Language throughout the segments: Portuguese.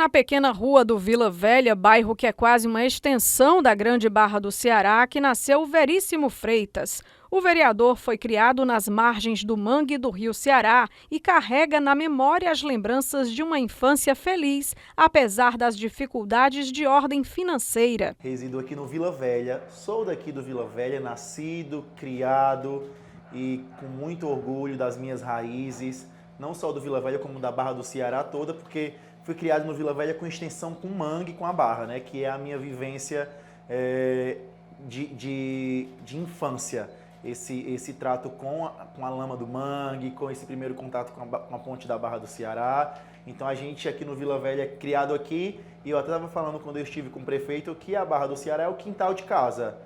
na pequena rua do Vila Velha, bairro que é quase uma extensão da Grande Barra do Ceará, que nasceu Veríssimo Freitas. O vereador foi criado nas margens do mangue do Rio Ceará e carrega na memória as lembranças de uma infância feliz, apesar das dificuldades de ordem financeira. Resido aqui no Vila Velha, sou daqui do Vila Velha, nascido, criado e com muito orgulho das minhas raízes, não só do Vila Velha como da Barra do Ceará toda, porque fui criado no Vila Velha com extensão com mangue, com a Barra, né, que é a minha vivência de infância. Esse trato com a lama do mangue, com esse primeiro contato com a ponte da Barra do Ceará. Então a gente aqui no Vila Velha é criado aqui, e eu até estava falando quando eu estive com o prefeito que a Barra do Ceará é o quintal de casa.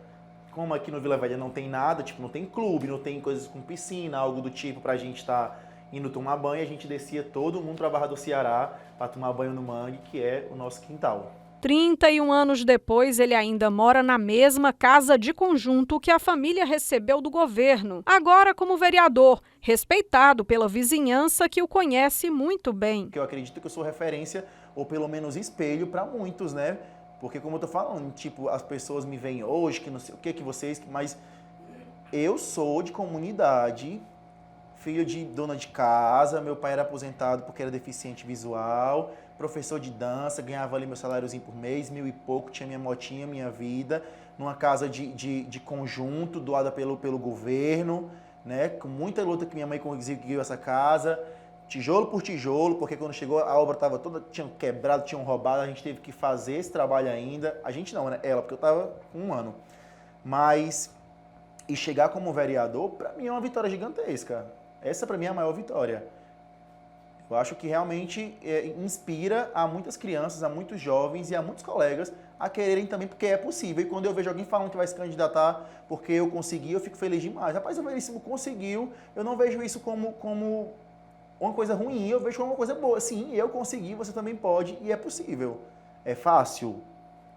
Como aqui no Vila Velha não tem nada, tipo, não tem clube, não tem coisas com piscina, algo do tipo pra gente estar indo tomar banho, a gente descia todo mundo pra Barra do Ceará para tomar banho no mangue, que é o nosso quintal. 31 anos depois, ele ainda mora na mesma casa de conjunto que a família recebeu do governo, agora como vereador, respeitado pela vizinhança que o conhece muito bem. Eu acredito que eu sou referência, ou pelo menos espelho, para muitos, né? Porque como eu tô falando, tipo, as pessoas me veem hoje, que não sei o que vocês, mas eu sou de comunidade, filho de dona de casa, meu pai era aposentado porque era deficiente visual, professor de dança, ganhava ali meu saláriozinho por mês, 1.000 e pouco, tinha minha motinha, minha vida, numa casa de conjunto, doada pelo governo, né? Com muita luta que minha mãe conseguiu essa casa, tijolo por tijolo, porque quando chegou a obra estava toda, tinham quebrado, tinham roubado, a gente teve que fazer esse trabalho ainda, a gente não, né? Ela, porque eu estava com 1 ano. Mas, e chegar como vereador, para mim é uma vitória gigantesca. Essa para mim é a maior vitória. Eu acho que realmente inspira a muitas crianças, a muitos jovens e a muitos colegas a quererem também, porque é possível. E quando eu vejo alguém falando que vai se candidatar porque eu consegui, eu fico feliz demais. Rapaz, o Veríssimo conseguiu, eu não vejo isso como uma coisa ruim, eu vejo como uma coisa boa. Sim, eu consegui, você também pode e é possível. É fácil?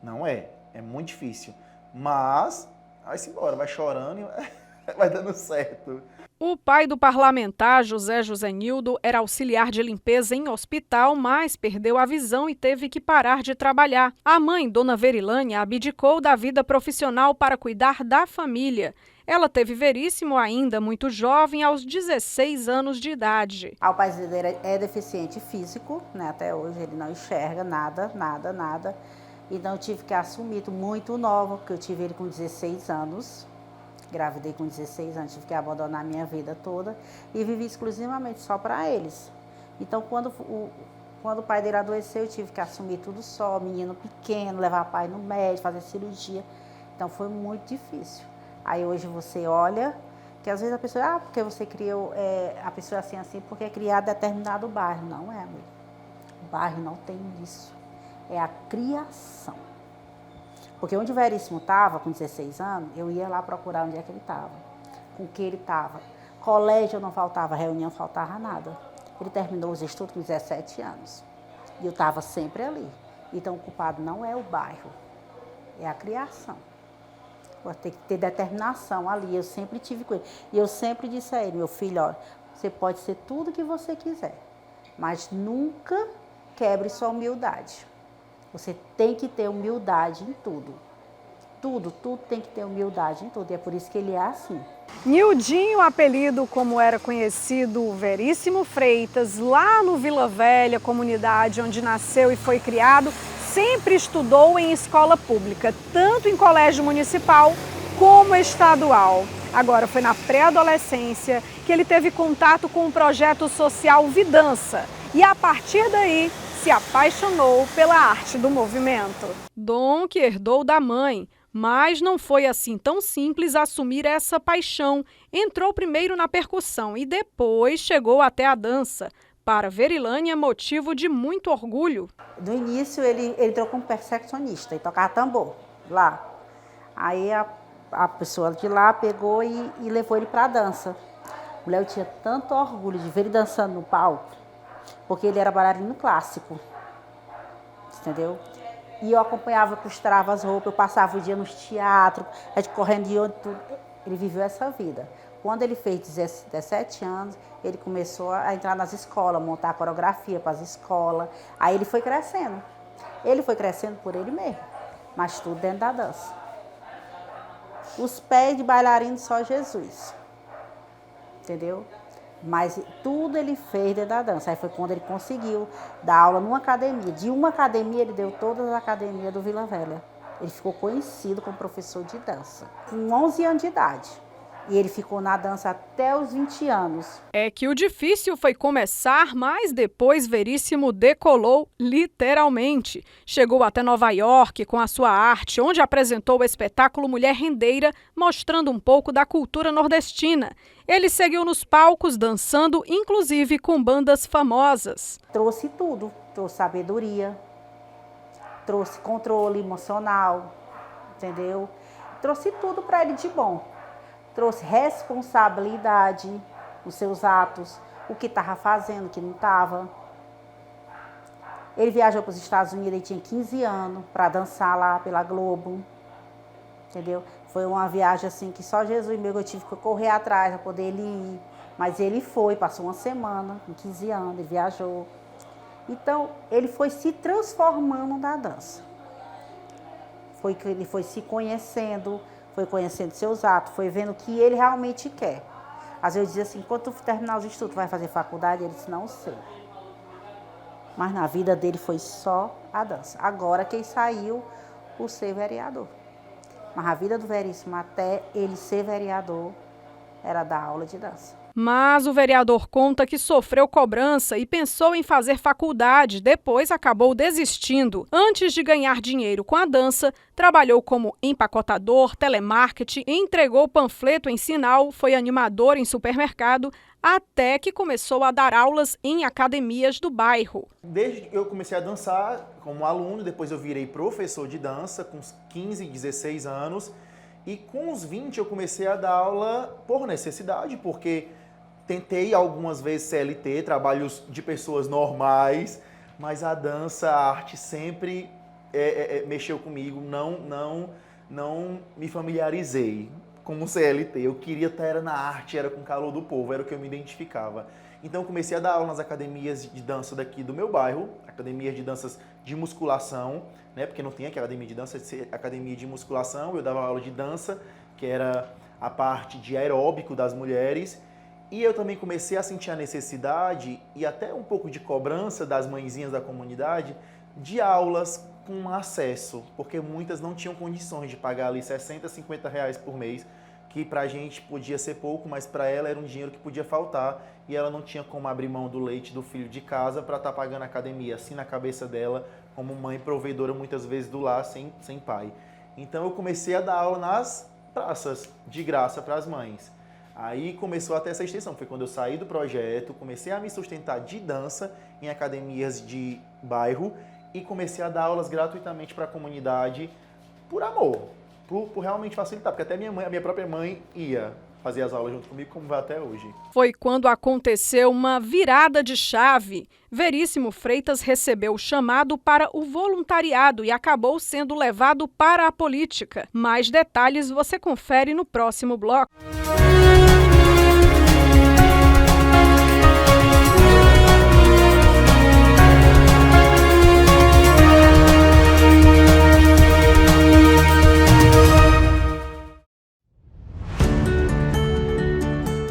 Não é. É muito difícil. Mas, vai-se embora, vai chorando e vai dando certo. O pai do parlamentar, José Josenildo, era auxiliar de limpeza em hospital, mas perdeu a visão e teve que parar de trabalhar. A mãe, dona Verilânia, abdicou da vida profissional para cuidar da família. Ela teve Veríssimo ainda muito jovem, aos 16 anos de idade. O pai dele é deficiente físico, né? Até hoje ele não enxerga nada. Então eu tive que assumir muito nova, porque eu tive ele com 16 anos. Gravidei com 16 anos, tive que abandonar a minha vida toda e vivi exclusivamente só para eles. Então, quando o pai dele adoeceu, eu tive que assumir tudo só, menino pequeno, levar o pai no médico, fazer cirurgia. Então, foi muito difícil. Aí, hoje, você olha, que às vezes a pessoa, porque você criou a pessoa assim, porque é criada em determinado bairro. Não é, amigo. O bairro não tem isso. É a criação. Porque onde o Veríssimo estava, com 16 anos, eu ia lá procurar onde é que ele estava, com que ele estava. Colégio não faltava, reunião não faltava nada. Ele terminou os estudos com 17 anos. E eu estava sempre ali. Então, o culpado não é o bairro, é a criação. Tem que ter determinação ali. Eu sempre tive com ele. E eu sempre disse a ele, meu filho, olha, você pode ser tudo que você quiser, mas nunca quebre sua humildade. Você tem que ter humildade em tudo. Tudo tem que ter humildade em tudo. E é por isso que ele é assim. Nildinho, apelido como era conhecido Veríssimo Freitas, lá no Vila Velha, comunidade onde nasceu e foi criado, sempre estudou em escola pública, tanto em colégio municipal como estadual. Agora, foi na pré-adolescência que ele teve contato com o projeto social Vidança. E a partir daí, se apaixonou pela arte do movimento. Dom que herdou da mãe, mas não foi assim tão simples assumir essa paixão. Entrou primeiro na percussão e depois chegou até a dança. Para Verilânia, motivo de muito orgulho. No início, ele entrou como percussionista e tocava tambor lá. Aí a pessoa de lá pegou e levou ele para a dança. O Léo tinha tanto orgulho de ver ele dançando no palco, porque ele era bailarino clássico, entendeu? E eu acompanhava, costurava as roupas, eu passava o dia nos teatros, a gente correndo de onde tudo. Ele viveu essa vida. Quando ele fez 17 anos, ele começou a entrar nas escolas, montar a coreografia para as escolas. Aí ele foi crescendo. Ele foi crescendo por ele mesmo, mas tudo dentro da dança. Os pés de bailarino só Jesus, entendeu? Mas tudo ele fez dentro da dança. Aí foi quando ele conseguiu dar aula numa academia. De uma academia, ele deu todas as academias do Vila Velha. Ele ficou conhecido como professor de dança, com 11 anos de idade. E ele ficou na dança até os 20 anos. É que o difícil foi começar, mas depois Veríssimo decolou literalmente. Chegou até Nova York com a sua arte, onde apresentou o espetáculo Mulher Rendeira, mostrando um pouco da cultura nordestina. Ele seguiu nos palcos dançando, inclusive com bandas famosas. Trouxe tudo, trouxe sabedoria, trouxe controle emocional, entendeu? Trouxe tudo para ele de bom. Trouxe responsabilidade nos seus atos, o que estava fazendo, o que não estava. Ele viajou para os Estados Unidos, ele tinha 15 anos, para dançar lá pela Globo, entendeu? Foi uma viagem assim que só Jesus mesmo, eu tive que correr atrás para poder ele ir. Mas ele foi, passou uma semana, com 15 anos, ele viajou. Então, ele foi se transformando na dança. Ele foi se conhecendo, foi conhecendo seus atos, foi vendo o que ele realmente quer. Às vezes eu dizia assim, quando tu terminar os estudos, tu vai fazer faculdade? Ele disse, não sei. Mas na vida dele foi só a dança. Agora quem saiu, o ser vereador. Mas a vida do Veríssimo, até ele ser vereador, era dar aula de dança. Mas o vereador conta que sofreu cobrança e pensou em fazer faculdade, depois acabou desistindo. Antes de ganhar dinheiro com a dança, trabalhou como empacotador, telemarketing, entregou panfleto em sinal, foi animador em supermercado, até que começou a dar aulas em academias do bairro. Desde que eu comecei a dançar como aluno, depois eu virei professor de dança com uns 15, 16 anos. E com os 20 eu comecei a dar aula por necessidade, porque tentei algumas vezes CLT, trabalhos de pessoas normais, mas a dança, a arte sempre mexeu comigo, não me familiarizei com o CLT. Eu queria estar era na arte, era com o calor do povo, era o que eu me identificava. Então eu comecei a dar aula nas academias de dança daqui do meu bairro, academias de danças de musculação, né? Porque não tinha aqui academia de dança, academia de musculação, eu dava aula de dança, que era a parte de aeróbico das mulheres. E eu também comecei a sentir a necessidade e até um pouco de cobrança das mãezinhas da comunidade de aulas com acesso, porque muitas não tinham condições de pagar ali 60, 50 reais por mês, que pra gente podia ser pouco, mas pra ela era um dinheiro que podia faltar e ela não tinha como abrir mão do leite do filho de casa para estar pagando a academia, assim na cabeça dela, como mãe provedora muitas vezes do lar sem pai. Então eu comecei a dar aula nas praças, de graça para as mães. Aí começou até essa extensão, foi quando eu saí do projeto, comecei a me sustentar de dança em academias de bairro e comecei a dar aulas gratuitamente para a comunidade por amor, por realmente facilitar, porque até a minha própria mãe ia fazer as aulas junto comigo, como vai até hoje. Foi quando aconteceu uma virada de chave. Veríssimo Freitas recebeu o chamado para o voluntariado e acabou sendo levado para a política. Mais detalhes você confere no próximo bloco.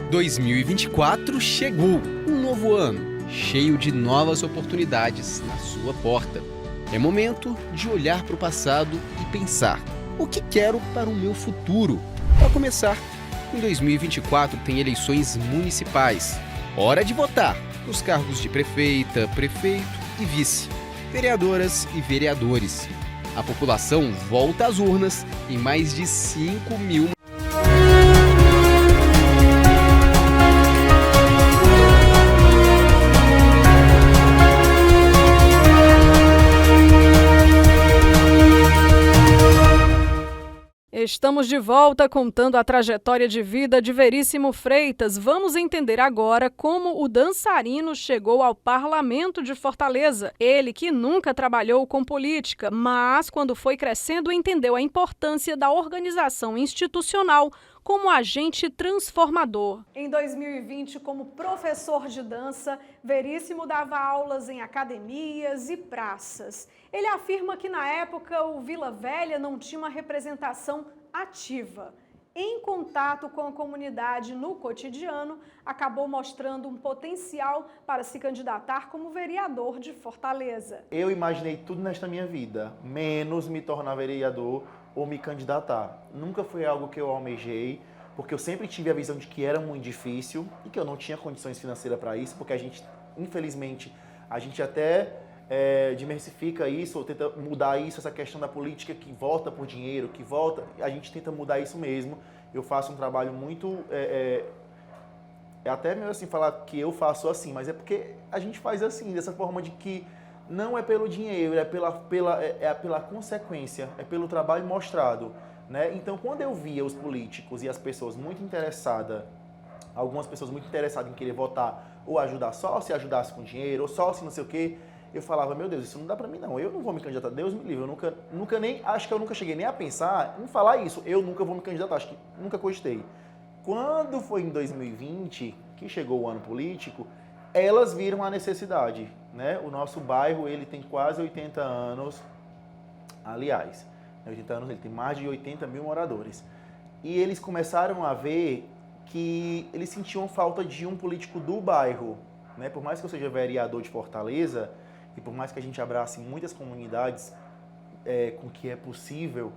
Em 2024 chegou, um novo ano, cheio de novas oportunidades na sua porta. É momento de olhar para o passado e pensar, o que quero para o meu futuro? Para começar, em 2024 tem eleições municipais. Hora de votar nos cargos de prefeita, prefeito e vice, vereadoras e vereadores. A população volta às urnas em mais de 5 mil. Estamos de volta contando a trajetória de vida de Veríssimo Freitas. Vamos entender agora como o dançarino chegou ao Parlamento de Fortaleza. Ele que nunca trabalhou com política, mas quando foi crescendo entendeu a importância da organização institucional como agente transformador. Em 2020, como professor de dança, Veríssimo dava aulas em academias e praças. Ele afirma que na época o Vila Velha não tinha uma representação ativa. Em contato com a comunidade no cotidiano, acabou mostrando um potencial para se candidatar como vereador de Fortaleza. Eu imaginei tudo nesta minha vida, menos me tornar vereador ou me candidatar. Nunca foi algo que eu almejei, porque eu sempre tive a visão de que era muito difícil e que eu não tinha condições financeiras para isso, porque a gente, infelizmente, a gente até diversifica isso, ou tenta mudar isso, essa questão da política que volta por dinheiro, que volta, a gente tenta mudar isso mesmo. Eu faço um trabalho muito, é até mesmo assim falar que eu faço assim, mas é porque a gente faz assim, dessa forma de que não é pelo dinheiro, é pela consequência, é pelo trabalho mostrado, né? Então, quando eu via os políticos e as pessoas muito interessadas, algumas pessoas muito interessadas em querer votar ou ajudar só se ajudasse com dinheiro, ou só se não sei o quê, eu falava, meu Deus, isso não dá pra mim não, eu não vou me candidatar, Deus me livre, eu nunca nem, acho que eu nunca cheguei nem a pensar em falar isso, eu nunca vou me candidatar, acho que nunca cogitei. Quando foi em 2020, que chegou o ano político, elas viram a necessidade, né? O nosso bairro, ele tem quase 80 anos, aliás, 80 anos, ele tem mais de 80 mil moradores. E eles começaram a ver que eles sentiam falta de um político do bairro, né? Por mais que eu seja vereador de Fortaleza, e por mais que a gente abrace muitas comunidades com que é possível,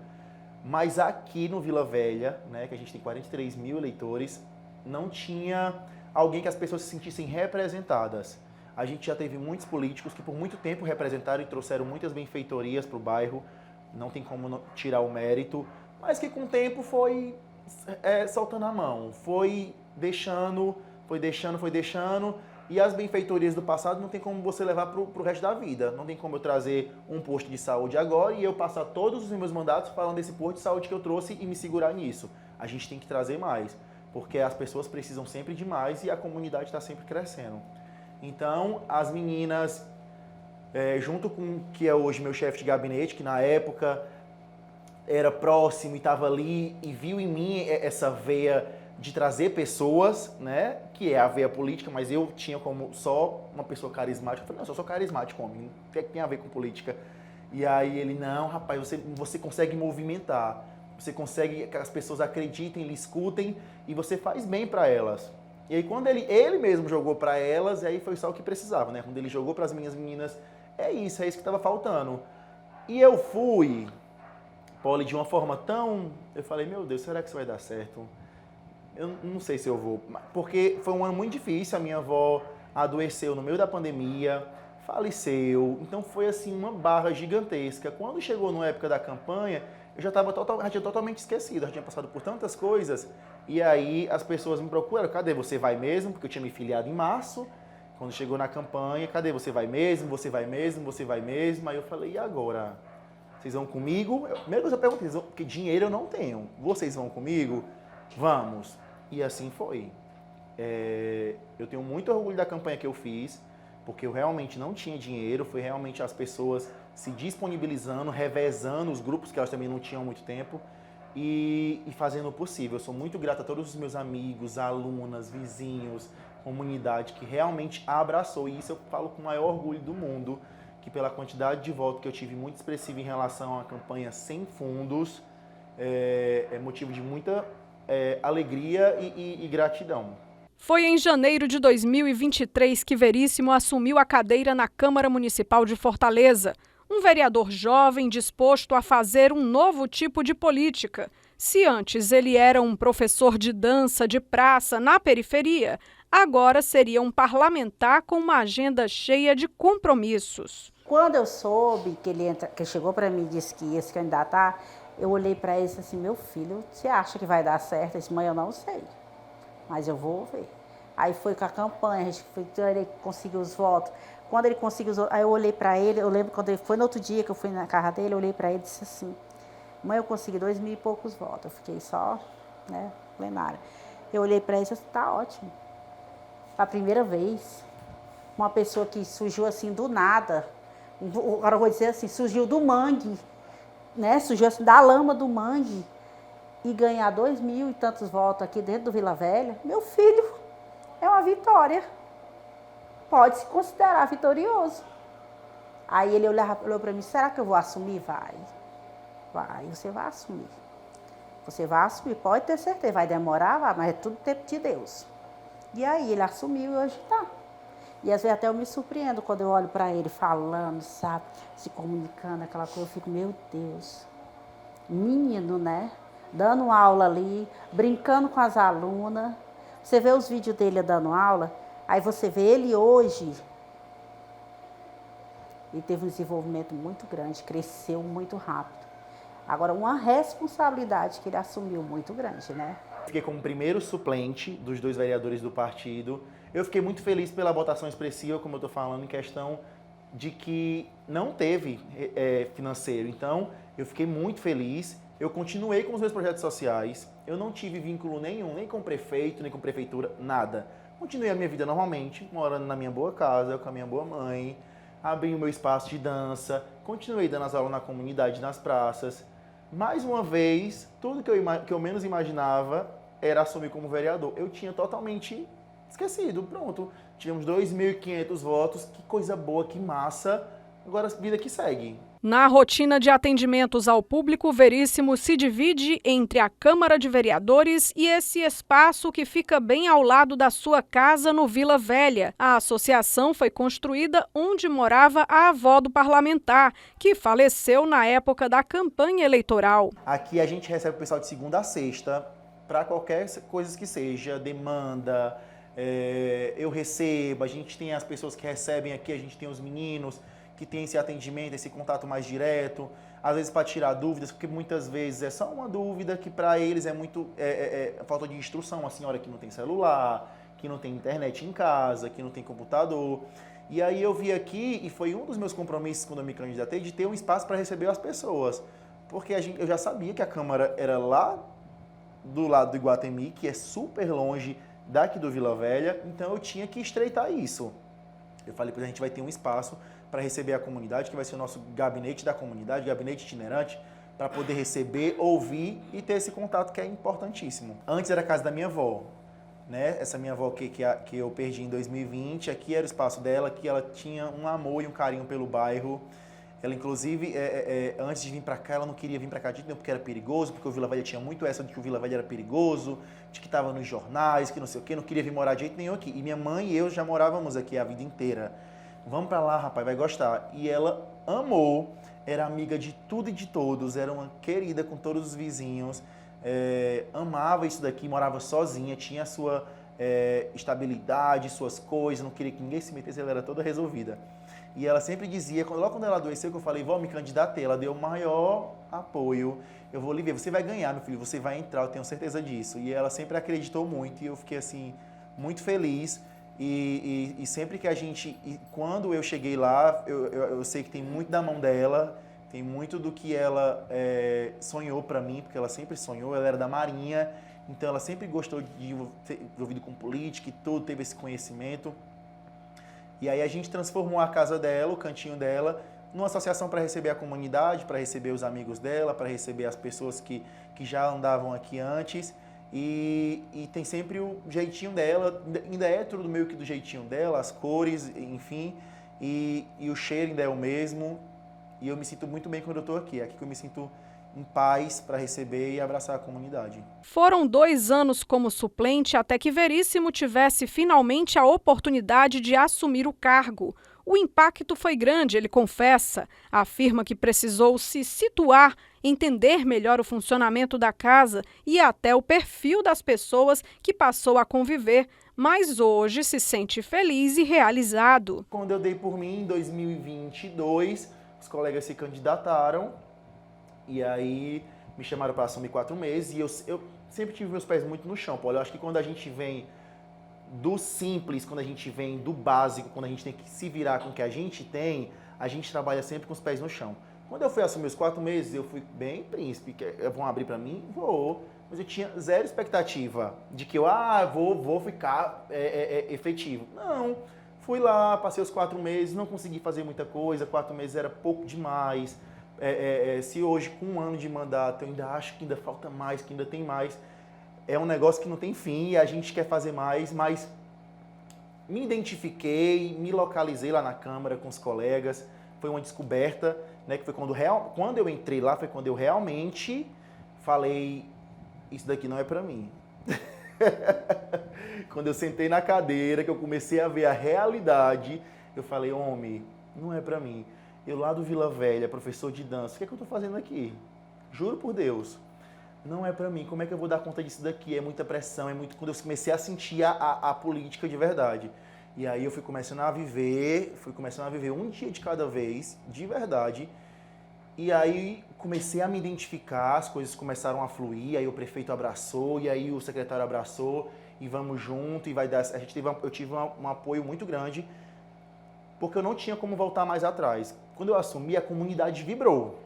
mas aqui no Vila Velha, né, que a gente tem 43 mil eleitores, não tinha alguém que as pessoas se sentissem representadas. A gente já teve muitos políticos que por muito tempo representaram e trouxeram muitas benfeitorias para o bairro, não tem como tirar o mérito, mas que com o tempo foi soltando a mão, foi deixando, e as benfeitorias do passado não tem como você levar para o resto da vida. Não tem como eu trazer um posto de saúde agora e eu passar todos os meus mandatos falando desse posto de saúde que eu trouxe e me segurar nisso. A gente tem que trazer mais, porque as pessoas precisam sempre de mais e a comunidade está sempre crescendo. Então, as meninas, junto com o que é hoje meu chefe de gabinete, que na época era próximo e estava ali e viu em mim essa veia de trazer pessoas, né, que é a veia política, mas eu tinha como só uma pessoa carismática. Eu falei, não, eu sou carismático, homem, o que é que tem a ver com política? E aí ele, não, rapaz, você consegue movimentar, você consegue que as pessoas acreditem, lhe escutem e você faz bem para elas. E aí quando ele mesmo jogou para elas, aí foi só o que precisava, né? Quando ele jogou para as minhas meninas, é isso que estava faltando. E eu fui, Poli, de uma forma tão... Eu falei, meu Deus, será que isso vai dar certo? Eu não sei se eu vou, porque foi um ano muito difícil, a minha avó adoeceu no meio da pandemia, faleceu, então foi assim uma barra gigantesca. Quando chegou na época da campanha, eu já tinha totalmente esquecido, já tinha passado por tantas coisas, e aí as pessoas me procuraram, cadê você vai mesmo? Porque eu tinha me filiado em março, quando chegou na campanha, cadê você vai mesmo? Você vai mesmo? Você vai mesmo? Aí eu falei, e agora? Vocês vão comigo? Primeiro eu perguntei, porque dinheiro eu não tenho, vocês vão comigo? Vamos. E assim foi. Eu tenho muito orgulho da campanha que eu fiz, porque eu realmente não tinha dinheiro, foi realmente as pessoas se disponibilizando, revezando os grupos, que elas também não tinham muito tempo, e fazendo o possível. Eu sou muito grato a todos os meus amigos, alunas, vizinhos, comunidade, que realmente abraçou, e isso eu falo com o maior orgulho do mundo, que pela quantidade de voto que eu tive muito expressiva em relação à campanha sem fundos, é motivo de muita alegria e gratidão. Foi em janeiro de 2023 que Veríssimo assumiu a cadeira na Câmara Municipal de Fortaleza. Um vereador jovem disposto a fazer um novo tipo de política. Se antes ele era um professor de dança de praça na periferia, agora seria um parlamentar com uma agenda cheia de compromissos. Quando eu soube que ele chegou para mim e disse que ia se candidatar, eu olhei para ele e disse assim, meu filho, você acha que vai dar certo? Eu disse, mãe, eu não sei, mas eu vou ver. Aí foi com a campanha, ele conseguiu os votos. Quando ele conseguiu os votos, aí eu olhei para ele, eu lembro quando ele foi no outro dia que eu fui na casa dele, eu olhei para ele e disse assim, mãe, eu consegui 2.000 e poucos votos. Eu fiquei só, né, plenária. Eu olhei para ele e disse, tá ótimo. A primeira vez, uma pessoa que surgiu assim do nada, agora eu vou dizer assim, surgiu do mangue, né? Surgiu assim da lama do mangue e ganhar 2.000 e tantos votos aqui dentro do Vila Velha, meu filho, é uma vitória. Pode se considerar vitorioso. Aí ele olhou para mim, será que eu vou assumir? Vai, você vai assumir. Você vai assumir, pode ter certeza, vai demorar, mas é tudo tempo de Deus. E aí ele assumiu e hoje está. E às vezes até eu me surpreendo quando eu olho para ele falando, sabe, se comunicando, aquela coisa, eu fico, meu Deus, menino, né? Dando aula ali, brincando com as alunas. Você vê os vídeos dele dando aula, aí você vê ele hoje. Ele teve um desenvolvimento muito grande, cresceu muito rápido. Agora, uma responsabilidade que ele assumiu muito grande, né? Fiquei como primeiro suplente dos 2 vereadores do partido. Eu fiquei muito feliz pela votação expressiva, como eu estou falando, em questão de que não teve financeiro. Então, eu fiquei muito feliz. Eu continuei com os meus projetos sociais. Eu não tive vínculo nenhum, nem com o prefeito, nem com a prefeitura, nada. Continuei a minha vida normalmente, morando na minha boa casa, com a minha boa mãe. Abri o meu espaço de dança. Continuei dando as aulas na comunidade, nas praças. Mais uma vez, tudo que eu menos imaginava era assumir como vereador. Eu tinha totalmente esquecido. Pronto, tivemos 2.500 votos. Que coisa boa, que massa. Agora, vida que segue. Na rotina de atendimentos ao público, Veríssimo se divide entre a Câmara de Vereadores e esse espaço que fica bem ao lado da sua casa no Vila Velha. A associação foi construída onde morava a avó do parlamentar, que faleceu na época da campanha eleitoral. Aqui a gente recebe o pessoal de segunda a sexta para qualquer coisa que seja, demanda, eu recebo, a gente tem as pessoas que recebem aqui, a gente tem os meninos que tem esse atendimento, esse contato mais direto, às vezes para tirar dúvidas, porque muitas vezes é só uma dúvida que para eles é muito falta de instrução, a senhora que não tem celular, que não tem internet em casa, que não tem computador. E aí eu vi aqui, e foi um dos meus compromissos quando eu me candidatei, de ter um espaço para receber as pessoas, porque eu já sabia que a Câmara era lá do lado do Iguatemi, que é super longe daqui do Vila Velha, então eu tinha que estreitar isso. Eu falei, a gente vai ter um espaço para receber a comunidade, que vai ser o nosso gabinete da comunidade, gabinete itinerante, para poder receber, ouvir e ter esse contato que é importantíssimo. Antes era a casa da minha avó, né? Essa minha avó que eu perdi em 2020, aqui era o espaço dela, que ela tinha um amor e um carinho pelo bairro. Ela, inclusive, antes de vir para cá, ela não queria vir para cá de novo porque era perigoso, porque o Vila Velha tinha muito essa de que o Vila Velha era perigoso, de que estava nos jornais, que não sei o quê, não queria vir morar de jeito nenhum aqui. E minha mãe e eu já morávamos aqui a vida inteira. Vamos para lá, rapaz, vai gostar. E ela amou, era amiga de tudo e de todos, era uma querida com todos os vizinhos, amava isso daqui, morava sozinha, tinha a sua estabilidade, suas coisas, não queria que ninguém se metesse, ela era toda resolvida. E ela sempre dizia, logo quando ela adoeceu, que eu falei, vó, me candidatei, ela deu o maior apoio. Eu vou lhe ver, você vai ganhar, meu filho, você vai entrar, eu tenho certeza disso. E ela sempre acreditou muito e eu fiquei, assim, muito feliz. E sempre que quando eu cheguei lá, eu sei que tem muito da mão dela, tem muito do que ela sonhou para mim, porque ela sempre sonhou, ela era da Marinha, então ela sempre gostou de ser envolvida com política e tudo, teve esse conhecimento. E aí a gente transformou a casa dela, o cantinho dela, numa associação para receber a comunidade, para receber os amigos dela, para receber as pessoas que já andavam aqui antes. E tem sempre o jeitinho dela, ainda é tudo meio que do jeitinho dela, as cores, enfim, e o cheiro ainda é o mesmo. E eu me sinto muito bem quando eu estou aqui. É aqui que eu me sinto em paz para receber e abraçar a comunidade. Foram 2 anos como suplente até que Veríssimo tivesse finalmente a oportunidade de assumir o cargo. O impacto foi grande, ele confessa. Afirma que precisou se situar, entender melhor o funcionamento da casa e até o perfil das pessoas que passou a conviver, mas hoje se sente feliz e realizado. Quando eu dei por mim, em 2022, os colegas se candidataram e aí me chamaram para assumir 4 meses e eu sempre tive meus pés muito no chão, Paulo. Eu acho que quando a gente vem do simples, quando a gente vem do básico, quando a gente tem que se virar com o que a gente tem, a gente trabalha sempre com os pés no chão. Quando eu fui assumir os 4 meses, eu fui bem príncipe, vão abrir para mim? Vou. Mas eu tinha zero expectativa de que eu vou ficar efetivo. Não. Fui lá, passei os 4 meses, não consegui fazer muita coisa, 4 meses era pouco demais, Se hoje, com 1 ano de mandato, eu ainda acho que ainda falta mais, que ainda tem mais, é um negócio que não tem fim e a gente quer fazer mais, mas me identifiquei, me localizei lá na Câmara com os colegas, foi uma descoberta, né, que foi quando eu entrei lá, foi quando eu realmente falei, isso daqui não é pra mim. Quando eu sentei na cadeira, que eu comecei a ver a realidade, eu falei, homem, não é pra mim. Eu lá do Vila Velha, professor de dança, o que é que eu tô fazendo aqui? Juro por Deus, não é pra mim. Como é que eu vou dar conta disso daqui? É muita pressão, é muito... Quando eu comecei a sentir a política de verdade. E aí eu fui começando a viver um dia de cada vez, de verdade. E aí comecei a me identificar, as coisas começaram a fluir, aí o prefeito abraçou, e aí o secretário abraçou, e vamos junto, e vai dar... Eu tive um apoio muito grande, porque eu não tinha como voltar mais atrás. Quando eu assumi, a comunidade vibrou.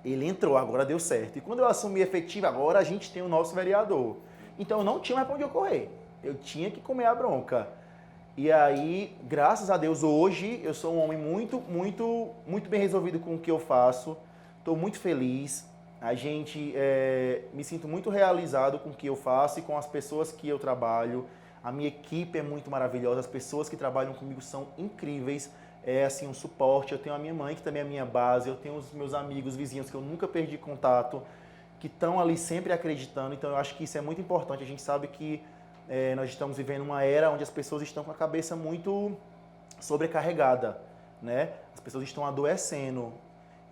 Ele entrou, agora deu certo. E quando eu assumi efetivo, agora a gente tem o nosso vereador. Então eu não tinha mais para onde eu correr. Eu tinha que comer a bronca. E aí, graças a Deus, hoje eu sou um homem muito bem resolvido com o que eu faço. Estou muito feliz. Me sinto muito realizado com o que eu faço e com as pessoas que eu trabalho. A minha equipe é muito maravilhosa, as pessoas que trabalham comigo são incríveis. É assim, um suporte. Eu tenho a minha mãe, que também é a minha base, eu tenho os meus amigos, vizinhos, que eu nunca perdi contato, que estão ali sempre acreditando. Então eu acho que isso é muito importante. A gente sabe que nós estamos vivendo uma era onde as pessoas estão com a cabeça muito sobrecarregada, né? As pessoas estão adoecendo.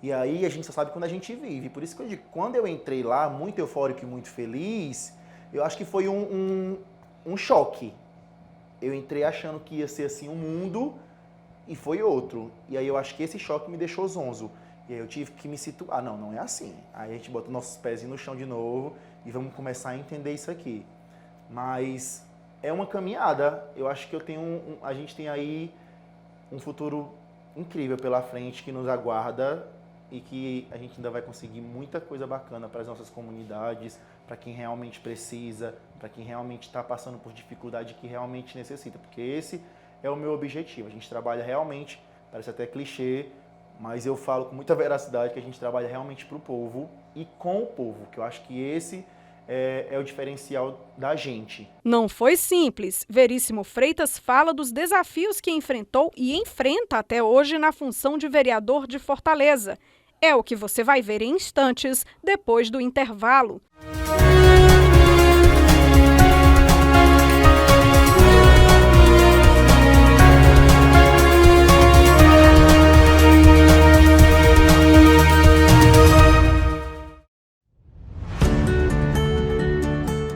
E aí a gente só sabe quando a gente vive. Por isso que eu digo, quando eu entrei lá, muito eufórico e muito feliz, eu acho que foi um choque. Eu entrei achando que ia ser assim um mundo e foi outro. E aí eu acho que esse choque me deixou zonzo. E aí eu tive que me situar. Não é assim. Aí a gente bota nossos pés no chão de novo e vamos começar a entender isso aqui. Mas é uma caminhada. Eu acho que a gente tem aí um futuro incrível pela frente que nos aguarda e que a gente ainda vai conseguir muita coisa bacana para as nossas comunidades, para quem realmente precisa, para quem realmente está passando por dificuldade que realmente necessita, porque esse é o meu objetivo. A gente trabalha realmente, parece até clichê, mas eu falo com muita veracidade que a gente trabalha realmente para o povo e com o povo, que eu acho que esse é o diferencial da gente. Não foi simples. Veríssimo Freitas fala dos desafios que enfrentou e enfrenta até hoje na função de vereador de Fortaleza. É o que você vai ver em instantes, depois do intervalo.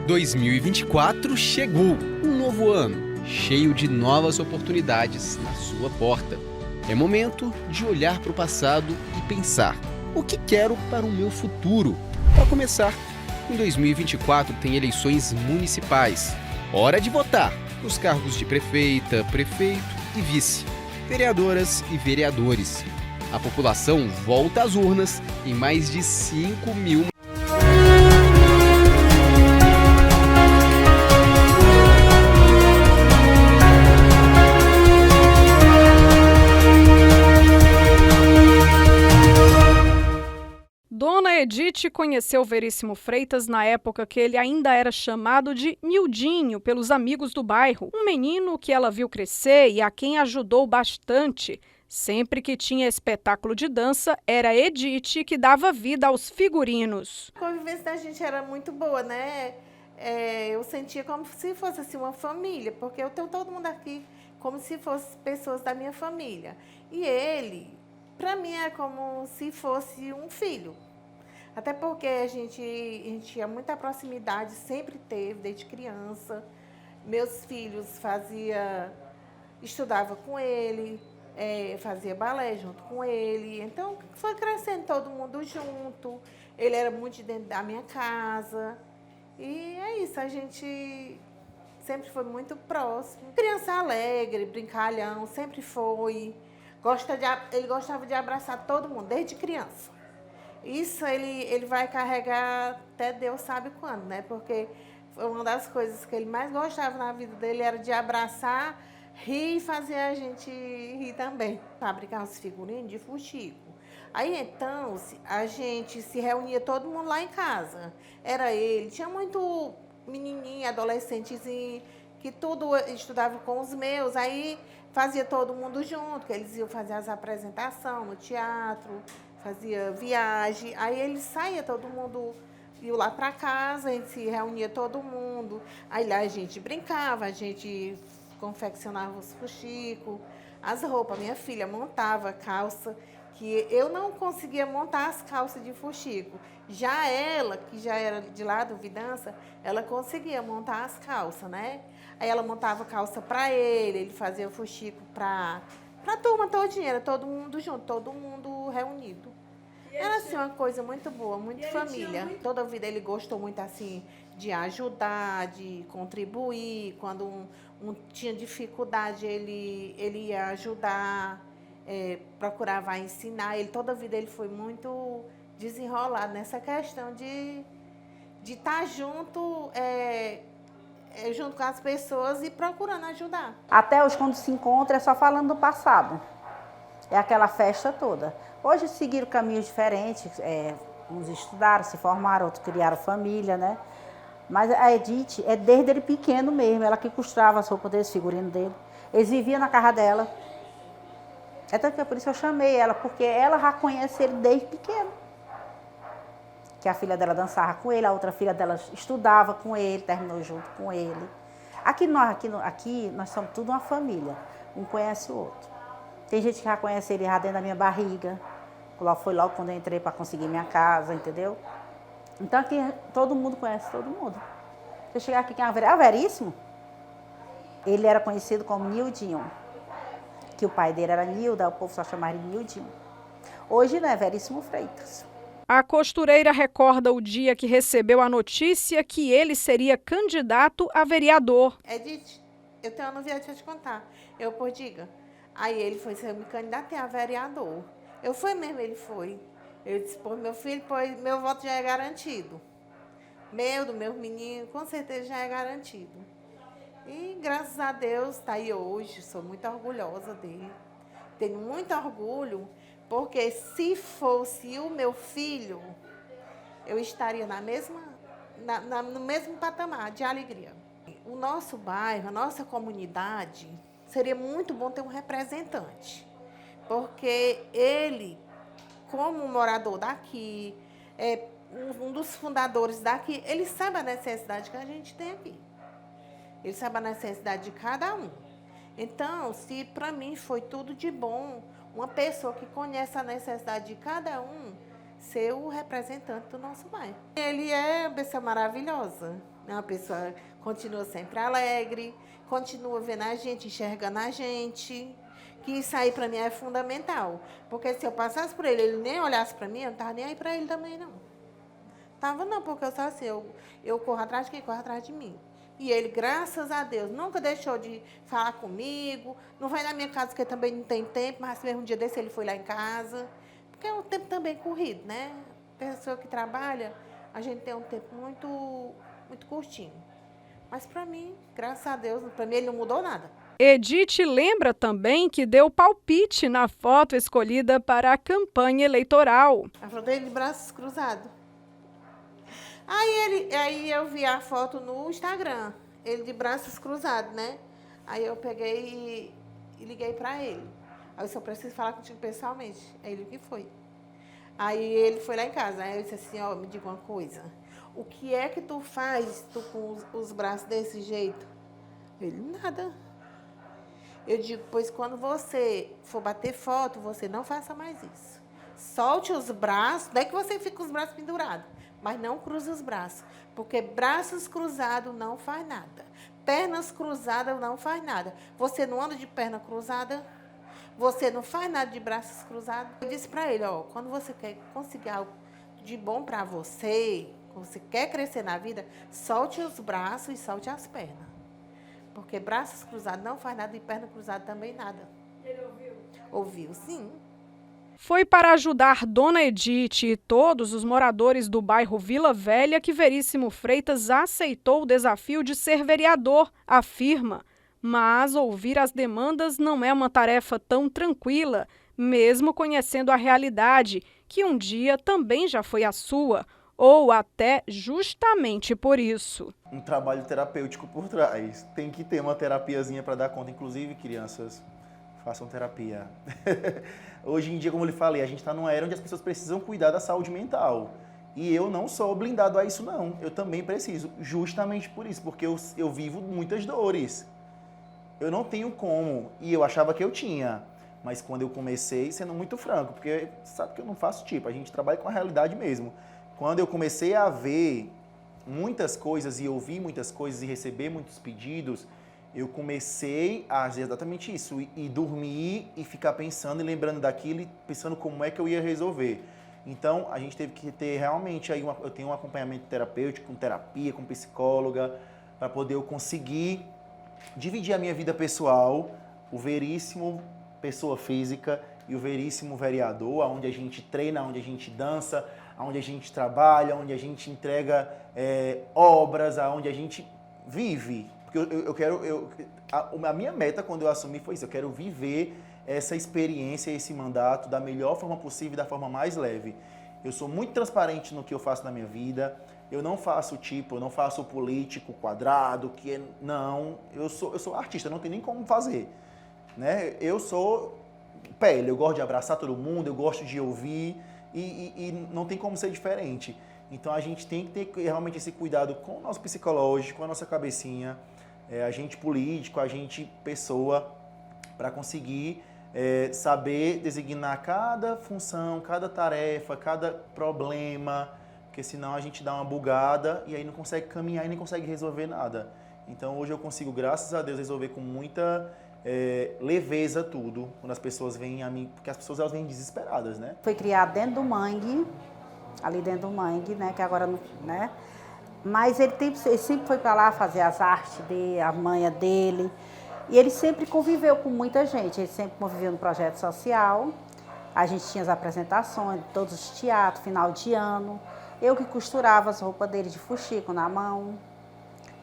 Em 2024 chegou, um novo ano, cheio de novas oportunidades na sua porta. É momento de olhar para o passado e pensar: o que quero para o meu futuro? Para começar, em 2024 tem eleições municipais. Hora de votar nos cargos de prefeita, prefeito e vice, vereadoras e vereadores. A população volta às urnas em mais de 5.000. Dona Edith conheceu Veríssimo Freitas na época que ele ainda era chamado de Mildinho pelos amigos do bairro. Um menino que ela viu crescer e a quem ajudou bastante. Sempre que tinha espetáculo de dança, era Edith que dava vida aos figurinos. A convivência da gente era muito boa, né? Eu sentia como se fosse assim, uma família, porque eu tenho todo mundo aqui como se fossem pessoas da minha família. E ele, para mim, é como se fosse um filho. Até porque a gente tinha muita proximidade, sempre teve, desde criança. Meus filhos estudavam com ele, fazia balé junto com ele. Então, foi crescendo todo mundo junto. Ele era muito dentro da minha casa. E é isso, a gente sempre foi muito próximo. Criança alegre, brincalhão, sempre foi. Ele gostava de abraçar todo mundo, desde criança. Isso ele vai carregar até Deus sabe quando, né? Porque foi uma das coisas que ele mais gostava na vida dele, era de abraçar, rir e fazer a gente rir também. Fabricar uns figurinos de fuxico. Aí então a gente se reunia todo mundo lá em casa. Era ele, tinha muito menininho, adolescentezinho, que tudo estudava com os meus, aí fazia todo mundo junto, que eles iam fazer as apresentações no teatro, fazia viagem, aí eles saía todo mundo, ia lá para casa, a gente se reunia todo mundo, aí lá a gente brincava, a gente confeccionava os fuxicos, as roupas, minha filha montava calça, que eu não conseguia montar as calças de fuxico. Já ela, que já era de lá do Vidança, ela conseguia montar as calças, né? Aí ela montava calça para ele fazia o fuxico para a turma todinha, era todo mundo junto, todo mundo reunido. Era assim uma coisa muito boa, muito família. Toda a vida ele gostou muito assim de ajudar, de contribuir. Quando um tinha dificuldade, ele ia ajudar, procurava ensinar. Toda a vida ele foi muito desenrolado nessa questão de estar junto, junto com as pessoas e procurando ajudar. Até hoje, quando se encontra, é só falando do passado. É aquela festa toda. Hoje seguiram caminhos diferentes, uns estudaram, se formaram, outros criaram família, né? Mas a Edith é desde ele pequeno mesmo, ela que costurava as roupas dele, os figurinos dele. Eles viviam na casa dela. Então, por isso eu chamei ela, porque ela já conhece ele desde pequeno. Que a filha dela dançava com ele, a outra filha dela estudava com ele, terminou junto com ele. Aqui nós somos tudo uma família, um conhece o outro. Tem gente que já conhece ele já dentro da minha barriga, foi logo quando eu entrei para conseguir minha casa, entendeu? Então aqui todo mundo conhece todo mundo. Se eu chegar aqui, quem é o Veríssimo? Ele era conhecido como Nildinho, que o pai dele era Nilda, o povo só chamava ele Nildinho. Hoje não é Veríssimo Freitas. A costureira recorda o dia que recebeu a notícia que ele seria candidato a vereador. Edith, eu tenho uma novidade para te contar. Diga. Aí ele foi, eu me candidatei a vereador. Eu fui mesmo, ele foi. Eu disse, pô, meu filho, pois meu voto já é garantido. Do meu menino, com certeza já é garantido. E graças a Deus está aí hoje, sou muito orgulhosa dele. Tenho muito orgulho, porque se fosse o meu filho, eu estaria no mesmo patamar de alegria. O nosso bairro, a nossa comunidade, seria muito bom ter um representante, porque ele, como morador daqui, um dos fundadores daqui, ele sabe a necessidade que a gente tem aqui. Ele sabe a necessidade de cada um. Então, se para mim foi tudo de bom, uma pessoa que conhece a necessidade de cada um, ser o representante do nosso bairro. Ele é uma pessoa maravilhosa, é uma pessoa que continua sempre alegre, continua vendo a gente, enxergando a gente, que isso aí para mim é fundamental. Porque se eu passasse por ele nem olhasse para mim, eu não estava nem aí para ele também, não. Tava não, porque eu só assim, eu corro atrás de quem corre atrás de mim. E ele, graças a Deus, nunca deixou de falar comigo, não vai na minha casa porque também não tem tempo, mas mesmo um dia desse ele foi lá em casa, porque é um tempo também corrido, né? Pessoa que trabalha, a gente tem um tempo muito, muito curtinho. Mas para mim, graças a Deus, para mim ele não mudou nada. Edith lembra também que deu palpite na foto escolhida para a campanha eleitoral. A foto dele de braços cruzados. Aí eu vi a foto no Instagram, ele de braços cruzados, né? Aí eu peguei e liguei para ele. Aí eu só preciso falar contigo pessoalmente. Aí ele, o que foi? Aí ele foi lá em casa. Aí eu disse assim, me diga uma coisa. O que é que tu faz com os braços desse jeito? Ele, nada. Eu digo, pois quando você for bater foto, você não faça mais isso. Solte os braços, daí que você fica com os braços pendurados, mas não cruze os braços, porque braços cruzados não faz nada. Pernas cruzadas não faz nada. Você não anda de perna cruzada, você não faz nada de braços cruzados. Eu disse para ele, quando você quer conseguir algo de bom para você quer crescer na vida, solte os braços e solte as pernas. Porque braços cruzados não faz nada e perna cruzada também nada. Ele ouviu? Ouviu, sim. Foi para ajudar Dona Edith e todos os moradores do bairro Vila Velha que Veríssimo Freitas aceitou o desafio de ser vereador, afirma. Mas ouvir as demandas não é uma tarefa tão tranquila, mesmo conhecendo a realidade, que um dia também já foi a sua, ou até justamente por isso. Um trabalho terapêutico por trás. Tem que ter uma terapiazinha para dar conta. Inclusive, crianças, façam terapia. Hoje em dia, como eu lhe falei, a gente está numa era onde as pessoas precisam cuidar da saúde mental. E eu não sou blindado a isso, não. Eu também preciso, justamente por isso, porque eu vivo muitas dores. Eu não tenho como, e eu achava que eu tinha. Mas quando eu comecei, sendo muito franco, porque sabe que eu não faço tipo, a gente trabalha com a realidade mesmo. Quando eu comecei a ver muitas coisas e ouvir muitas coisas e receber muitos pedidos, eu comecei a fazer exatamente isso, e dormir e ficar pensando e lembrando daquilo e pensando como é que eu ia resolver. Então, a gente teve que ter realmente, aí eu tenho um acompanhamento terapêutico, com terapia, com psicóloga, para poder eu conseguir dividir a minha vida pessoal, o Veríssimo pessoa física e o Veríssimo vereador, onde a gente treina, onde a gente dança, onde a gente trabalha, onde a gente entrega obras, onde a gente vive. Porque a minha meta quando eu assumi foi isso, eu quero viver essa experiência, esse mandato da melhor forma possível, da forma mais leve. Eu sou muito transparente no que eu faço na minha vida, eu não faço tipo, eu não faço político quadrado, não, eu sou artista, não tem nem como fazer. Né? Eu sou pele, eu gosto de abraçar todo mundo, eu gosto de ouvir e não tem como ser diferente. Então a gente tem que ter realmente esse cuidado com o nosso psicológico, com a nossa cabecinha, a gente político, a gente pessoa, para conseguir saber designar cada função, cada tarefa, cada problema, porque senão a gente dá uma bugada e aí não consegue caminhar e nem consegue resolver nada. Então hoje eu consigo, graças a Deus, resolver com muita leveza tudo, quando as pessoas vêm a mim, porque as pessoas elas vêm desesperadas, né? Foi criado dentro do mangue, ali dentro do mangue, né, que agora, né, mas ele sempre foi para lá fazer as artes dele, a manha dele, e ele sempre conviveu com muita gente, ele sempre conviveu no projeto social, a gente tinha as apresentações, todos os teatros, final de ano, eu que costurava as roupas dele de fuxico na mão,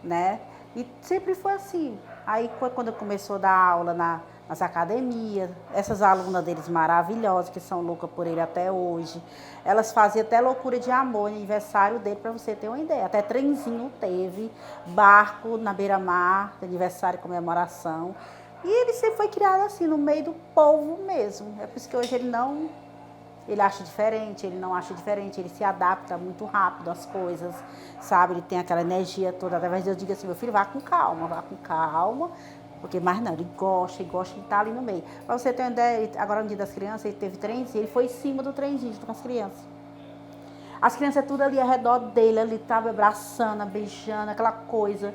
né, e sempre foi assim. Aí, quando começou a dar aula nas academias, essas alunas deles maravilhosas, que são loucas por ele até hoje, elas faziam até loucura de amor no aniversário dele, para você ter uma ideia. Até trenzinho teve, barco na beira-mar, aniversário e comemoração. E ele sempre foi criado assim, no meio do povo mesmo. É por isso que hoje ele acha diferente, ele não acha diferente, ele se adapta muito rápido às coisas, sabe? Ele tem aquela energia toda. Através de eu digo assim, meu filho, vá com calma, porque mais não, ele gosta de estar ali no meio. Para você ter uma ideia, agora no dia das crianças, ele teve trenzinho, ele foi em cima do trenzinho junto com as crianças. As crianças tudo ali ao redor dele, ele estava abraçando, beijando, aquela coisa.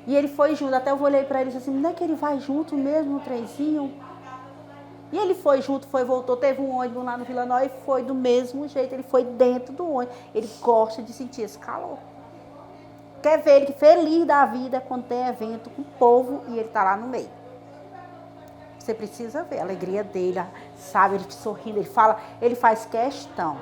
E ele foi junto, até eu olhei para ele e disse assim, não é que ele vai junto mesmo no trenzinho? E ele foi junto, voltou, teve um ônibus lá no Vila Nova e foi do mesmo jeito, ele foi dentro do ônibus. Ele gosta de sentir esse calor. Quer ver ele feliz da vida quando tem evento com o povo e ele está lá no meio. Você precisa ver a alegria dele, sabe, ele sorrindo, ele faz questão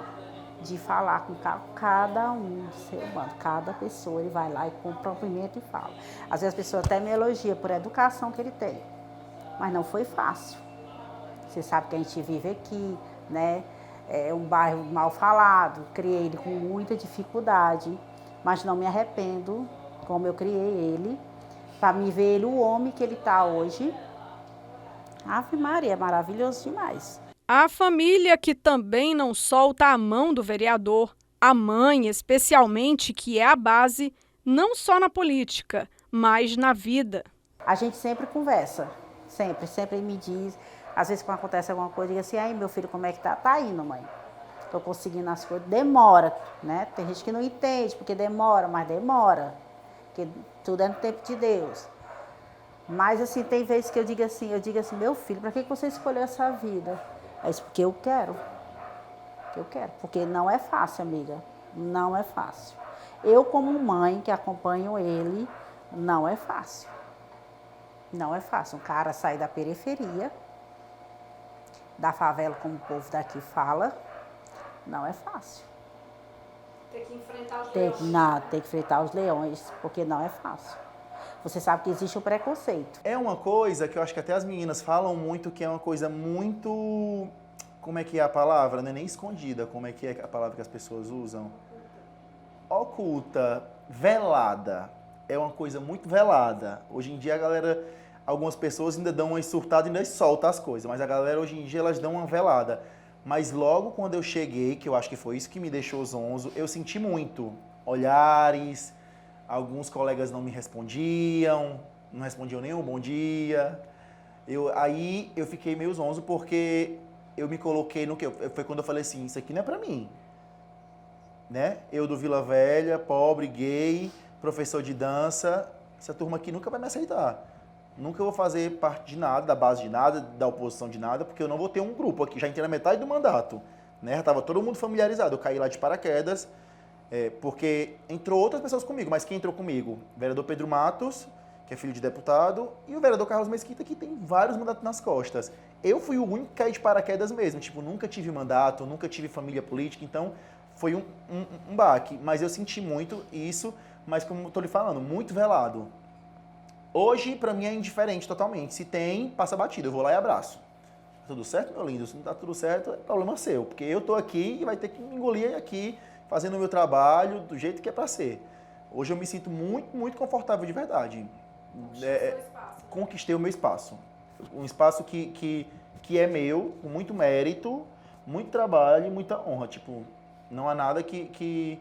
de falar com cada um do ser humano, cada pessoa, ele vai lá e cumprimenta e fala. Às vezes as pessoas até me elogiam por educação que ele tem, mas não foi fácil. Você sabe que a gente vive aqui, né? É um bairro mal falado, criei ele com muita dificuldade, mas não me arrependo como eu criei ele, para me ver ele o homem que ele está hoje. Ave Maria, é maravilhoso demais. A família que também não solta a mão do vereador, a mãe especialmente, que é a base, não só na política, mas na vida. A gente sempre conversa, sempre me diz. Às vezes, quando acontece alguma coisa, diga assim, ai, meu filho, como é que tá? Tá indo, mãe. Tô conseguindo as coisas. Demora, né? Tem gente que não entende, porque demora, mas demora. Porque tudo é no tempo de Deus. Mas, assim, tem vezes que eu digo assim, meu filho, para que você escolheu essa vida? É isso porque eu quero. Porque não é fácil, amiga. Não é fácil. Eu, como mãe que acompanho ele, não é fácil. Não é fácil. Um cara sair da periferia, da favela, como o povo daqui fala, não é fácil. Tem que enfrentar os leões. Tem que enfrentar os leões, porque não é fácil. Você sabe que existe o preconceito. É uma coisa que eu acho que até as meninas falam muito, que é uma coisa muito como é que é a palavra? Não é nem escondida, como é que é a palavra que as pessoas usam? Oculta, velada. É uma coisa muito velada. Hoje em dia a galera, algumas pessoas ainda dão uma surtada e ainda soltam as coisas, mas a galera hoje em dia elas dão uma velada. Mas logo quando eu cheguei, que eu acho que foi isso que me deixou zonzo, eu senti muito. Olhares, alguns colegas não me respondiam, não respondiam nem um bom dia. Aí eu fiquei meio zonzo porque eu me coloquei no que? Foi quando eu falei assim, isso aqui não é pra mim. Né? Eu do Vila Velha, pobre, gay, professor de dança, essa turma aqui nunca vai me aceitar. Nunca vou fazer parte de nada, da base de nada, da oposição de nada, porque eu não vou ter um grupo aqui. Já entrei na metade do mandato, né? Já estava todo mundo familiarizado. Eu caí lá de paraquedas, porque entrou outras pessoas comigo. Mas quem entrou comigo? O vereador Pedro Matos, que é filho de deputado, e o vereador Carlos Mesquita, que tem vários mandatos nas costas. Eu fui o único que caí de paraquedas mesmo. Tipo, nunca tive mandato, nunca tive família política, então foi um baque. Mas eu senti muito isso, mas como eu tô lhe falando, muito velado. Hoje, pra mim, é indiferente totalmente. Se tem, passa batido. Eu vou lá e abraço. Tá tudo certo, meu lindo? Se não tá tudo certo, é problema seu. Porque eu tô aqui e vai ter que me engolir aqui, fazendo o meu trabalho do jeito que é pra ser. Hoje eu me sinto muito, muito confortável de verdade. Conquistei o meu espaço. Um espaço que é meu, com muito mérito, muito trabalho e muita honra. Tipo, não há nada que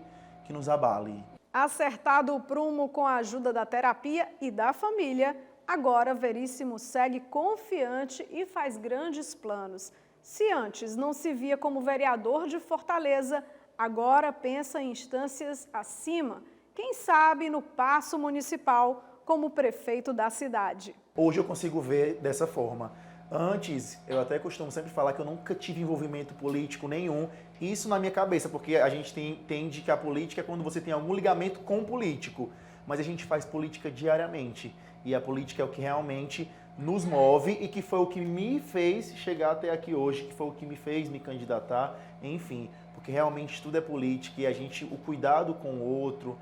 nos abale. Acertado o prumo com a ajuda da terapia e da família, agora Veríssimo segue confiante e faz grandes planos. Se antes não se via como vereador de Fortaleza, agora pensa em instâncias acima, quem sabe no Paço Municipal como prefeito da cidade. Hoje eu consigo ver dessa forma. Antes, eu até costumo sempre falar que eu nunca tive envolvimento político nenhum, isso na minha cabeça, porque a gente entende que a política é quando você tem algum ligamento com o político, mas a gente faz política diariamente, e a política é o que realmente nos move e que foi o que me fez chegar até aqui hoje, que foi o que me fez me candidatar, enfim, porque realmente tudo é política e o cuidado com o outro,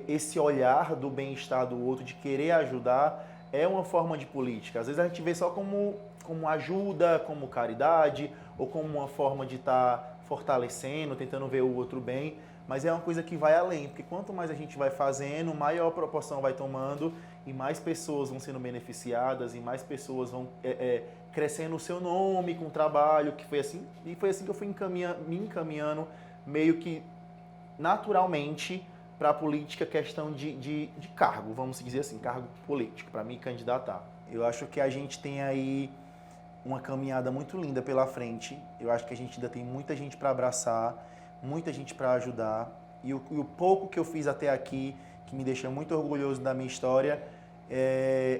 esse olhar do bem-estar do outro, de querer ajudar, é uma forma de política. Às vezes a gente vê só como ajuda, como caridade, ou como uma forma de estar fortalecendo, tentando ver o outro bem, mas é uma coisa que vai além, porque quanto mais a gente vai fazendo, maior proporção vai tomando e mais pessoas vão sendo beneficiadas e mais pessoas vão crescendo o seu nome com o trabalho, que foi assim, e foi assim que eu fui me encaminhando meio que naturalmente para a política, questão de cargo, vamos dizer assim, cargo político, para me candidatar. Eu acho que a gente tem aí uma caminhada muito linda pela frente. Eu acho que a gente ainda tem muita gente para abraçar, muita gente para ajudar. E o pouco que eu fiz até aqui, que me deixa muito orgulhoso da minha história,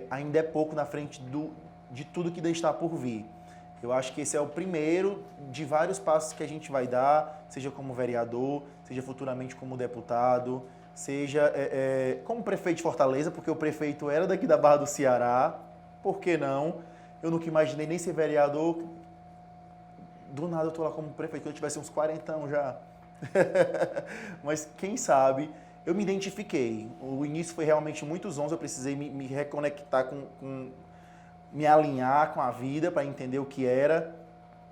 ainda é pouco na frente de tudo que está por vir. Eu acho que esse é o primeiro de vários passos que a gente vai dar, seja como vereador, seja futuramente como deputado, seja como prefeito de Fortaleza, porque o prefeito era daqui da Barra do Ceará, por que não? Eu nunca imaginei nem ser vereador, do nada eu tô lá como prefeito, eu tivesse uns 40 anos já. Mas quem sabe, eu me identifiquei. O início foi realmente muito zonzo, eu precisei me reconectar me alinhar com a vida para entender o que era.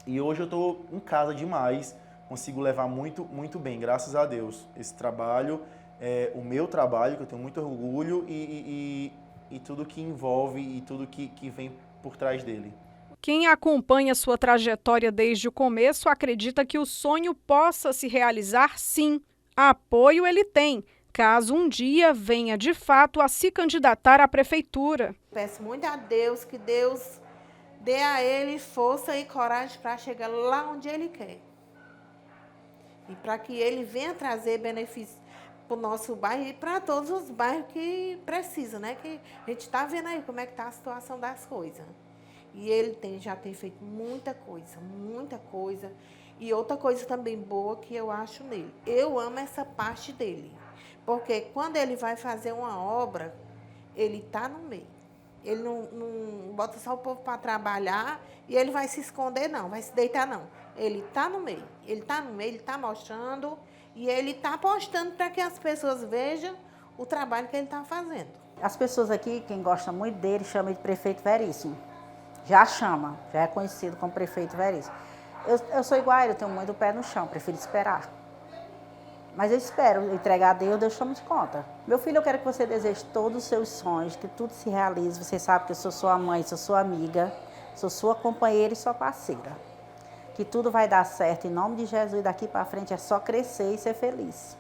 E hoje eu estou em casa demais, consigo levar muito, muito bem, graças a Deus. Esse trabalho é o meu trabalho, que eu tenho muito orgulho e tudo que envolve e tudo que vem por trás dele. Quem acompanha sua trajetória desde o começo acredita que o sonho possa se realizar sim. Apoio ele tem, caso um dia venha de fato a se candidatar à prefeitura. Peço muito a Deus que Deus dê a ele força e coragem para chegar lá onde ele quer. E para que ele venha trazer benefícios para o nosso bairro e para todos os bairros que precisam, né? Que a gente está vendo aí como é que está a situação das coisas. E ele já tem feito muita coisa, muita coisa. E outra coisa também boa que eu acho nele. Eu amo essa parte dele. Porque quando ele vai fazer uma obra, ele está no meio. Ele não bota só o povo para trabalhar e ele vai se esconder, não, vai se deitar, não. Ele está no meio. Ele está no meio, ele está mostrando e ele está apostando para que as pessoas vejam o trabalho que ele está fazendo. As pessoas aqui, quem gosta muito dele, chama de prefeito Veríssimo. Já é conhecido como prefeito Veríssimo. Eu sou igual a ele, eu tenho muito pé no chão, prefiro esperar. Mas eu espero, eu entregar a Deus, Deus toma de conta. Meu filho, eu quero que você deseje todos os seus sonhos, que tudo se realize. Você sabe que eu sou sua mãe, sou sua amiga, sou sua companheira e sua parceira. Que tudo vai dar certo em nome de Jesus. Daqui para frente é só crescer e ser feliz.